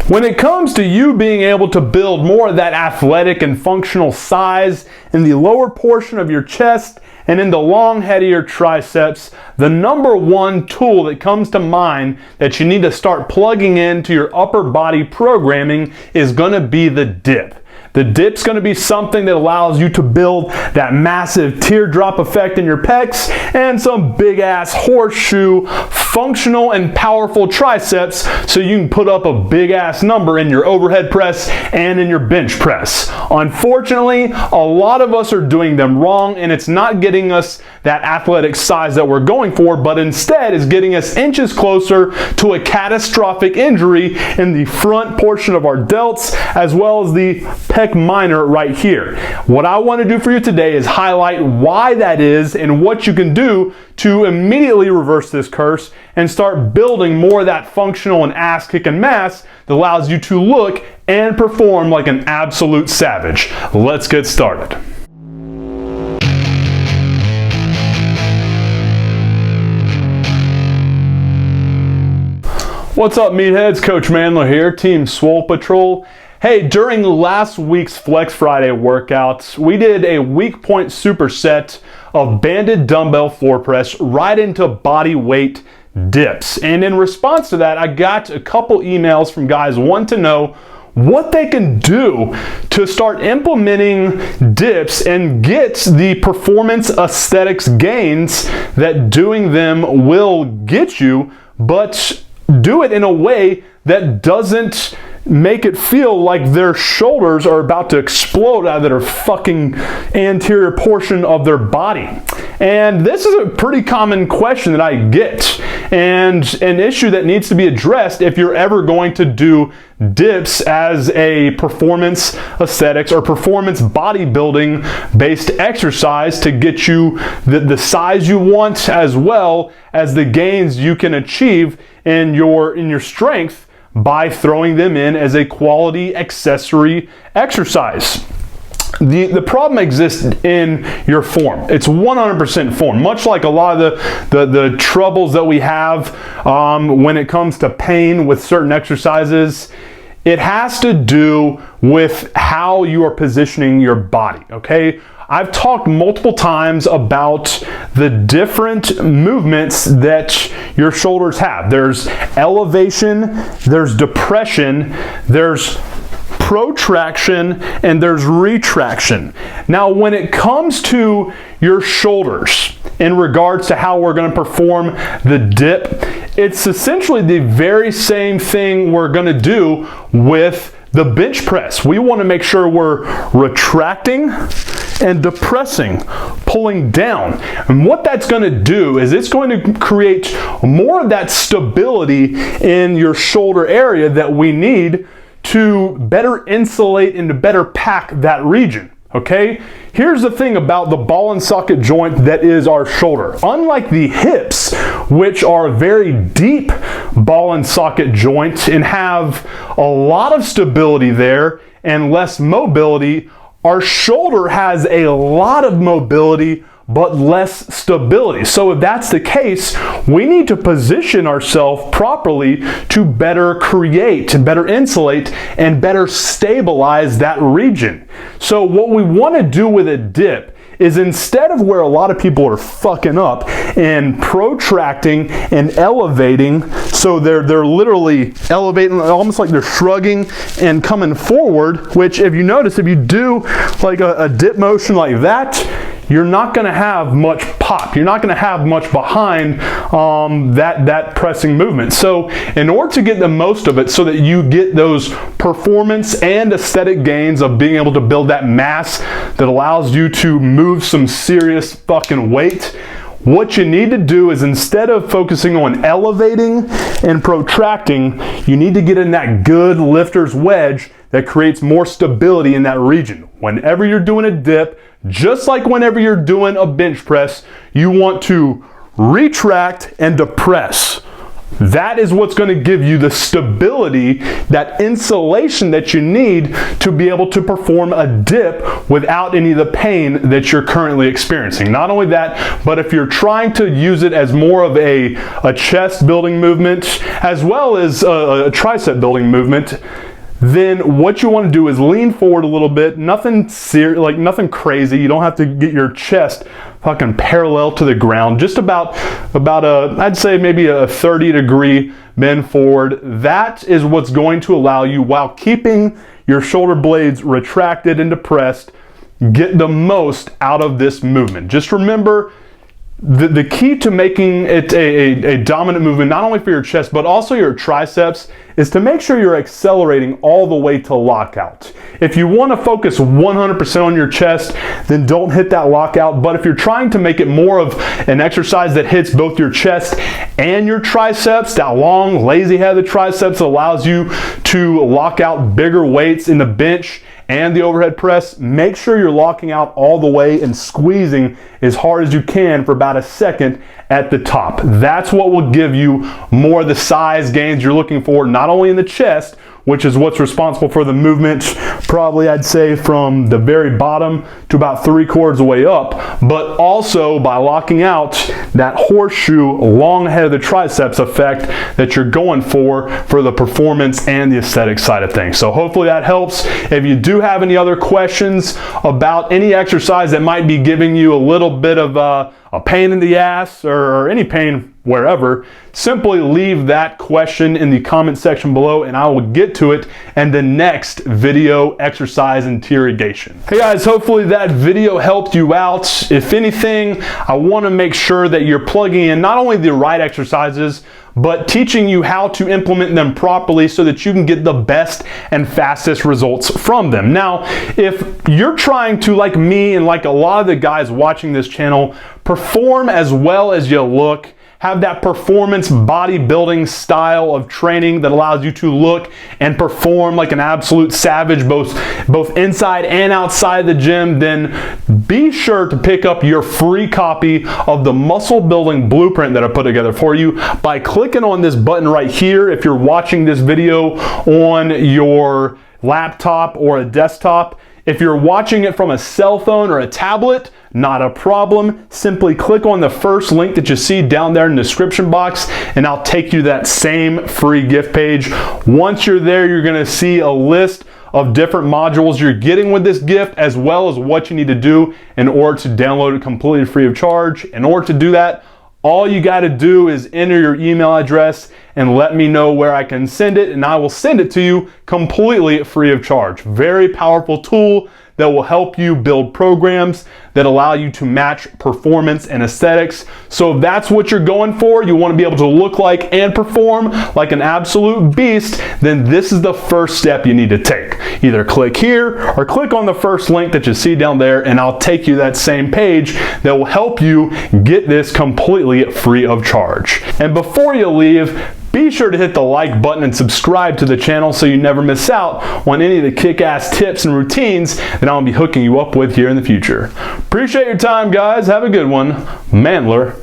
When it comes to you being able to build more of that athletic and functional size in the lower portion of your chest and in the long head of your triceps, the number one tool that comes to mind that you need to start plugging into your upper body programming is going to be the dip. The dip's going to be something that allows you to build that massive teardrop effect in your pecs and some big ass horseshoe functional and powerful triceps so you can put up a big ass number in your overhead press and in your bench press. Unfortunately, a lot of us are doing them wrong, and it's not getting us that athletic size that we're going for, but instead is getting us inches closer to a catastrophic injury in the front portion of our delts as well as the pec minor right here. What I want to do for you today is highlight why that is and what you can do to immediately reverse this curse and start building more of that functional and ass-kicking mass that allows you to look and perform like an absolute savage. Let's get started. What's up, meatheads? Coach MANdler here, Team Swole Patrol. Hey, during last week's Flex Friday workouts, we did a weak point superset of banded dumbbell floor press right into body weight dips. And in response to that, I got a couple emails from guys wanting to know what they can do to start implementing dips and get the performance aesthetics gains that doing them will get you, but do it in a way that doesn't make it feel like their shoulders are about to explode out of their fucking anterior portion of their body. And this is a pretty common question that I get, and an issue that needs to be addressed if you're ever going to do dips as a performance aesthetics or performance bodybuilding based exercise to get you the size you want as well as the gains you can achieve in your strength by throwing them in as a quality accessory exercise. The problem exists in your form. It's 100% form. Much like a lot of the troubles that we have when it comes to pain with certain exercises, it has to do with how you are positioning your body, okay? I've talked multiple times about the different movements that your shoulders have. There's elevation, there's depression, there's protraction, and there's retraction. Now, when it comes to your shoulders, in regards to how we're going to perform the dip, it's essentially the very same thing we're going to do with the bench press. We want to make sure we're retracting and depressing, pulling down. And what that's going to do is it's going to create more of that stability in your shoulder area that we need to better insulate and to better pack that region. Okay? Here's the thing about the ball and socket joint that is our shoulder. Unlike the hips, which are a very deep ball and socket joint and have a lot of stability there and less mobility, our shoulder has a lot of mobility but less stability. So if that's the case, we need to position ourselves properly to better create and better insulate and better stabilize that region. So what we want to do with a dip is, instead of where a lot of people are fucking up and protracting and elevating, so they're literally elevating almost like they're shrugging and coming forward, which if you notice, if you do like a dip motion like that, you're not going to have much pop. You're not going to have much behind that pressing movement. So in order to get the most of it so that you get those performance and aesthetic gains of being able to build that mass that allows you to move some serious fucking weight, what you need to do is, instead of focusing on elevating and protracting, you need to get in that good lifter's wedge that creates more stability in that region. Whenever you're doing a dip, just like whenever you're doing a bench press, you want to retract and depress That is what's going to give you the stability, that insulation that you need to be able to perform a dip without any of the pain that you're currently experiencing. Not only that, but if you're trying to use it as more of a chest building movement as well as a tricep building movement, then what you want to do is lean forward a little bit. Nothing serious, like nothing crazy. You don't have to get your chest fucking parallel to the ground. Just about I'd say maybe a 30-degree bend forward. That is what's going to allow you, while keeping your shoulder blades retracted and depressed, get the most out of this movement. Just remember, the key to making it a dominant movement, not only for your chest, but also your triceps, is to make sure you're accelerating all the way to lockout. If you want to focus 100% on your chest, then don't hit that lockout. But if you're trying to make it more of an exercise that hits both your chest and your triceps, that long, lazy head of the triceps allows you to lock out bigger weights in the bench and the overhead press, make sure you're locking out all the way and squeezing as hard as you can for about a second at the top. That's what will give you more of the size gains you're looking for, not only in the chest, which is what's responsible for the movement, probably I'd say from the very bottom to about 3/4 of the way up, but also by locking out that horseshoe long head of the triceps effect that you're going for the performance and the aesthetic side of things. So hopefully that helps. If you do have any other questions about any exercise that might be giving you a little bit of a pain in the ass or any pain wherever, simply leave that question in the comment section below and I will get to it in the next video exercise interrogation. Hey guys, hopefully that video helped you out. If anything, I want to make sure that you're plugging in not only the right exercises, but teaching you how to implement them properly so that you can get the best and fastest results from them. Now, if you're trying to, like me and like a lot of the guys watching this channel, perform as well as you look, have that performance bodybuilding style of training that allows you to look and perform like an absolute savage both inside and outside the gym, then be sure to pick up your free copy of the muscle building blueprint that I put together for you by clicking on this button right here. If you're watching this video on your laptop or a desktop, if you're watching it from a cell phone or a tablet, not a problem. Simply click on the first link that you see down there in the description box and I'll take you to that same free gift page. Once you're there, you're gonna see a list of different modules you're getting with this gift, as well as what you need to do in order to download it completely free of charge. In order to do that, all you got to do is enter your email address and let me know where I can send it, and I will send it to you completely free of charge. Very powerful tool that will help you build programs that allow you to match performance and aesthetics. So if that's what you're going for, you want to be able to look like and perform like an absolute beast, then this is the first step you need to take. Either click here or click on the first link that you see down there and I'll take you to that same page that will help you get this completely free of charge. And before you leave, be sure to hit the like button and subscribe to the channel so you never miss out on any of the kick-ass tips and routines that I'll be hooking you up with here in the future. Appreciate your time, guys. Have a good one. MANdler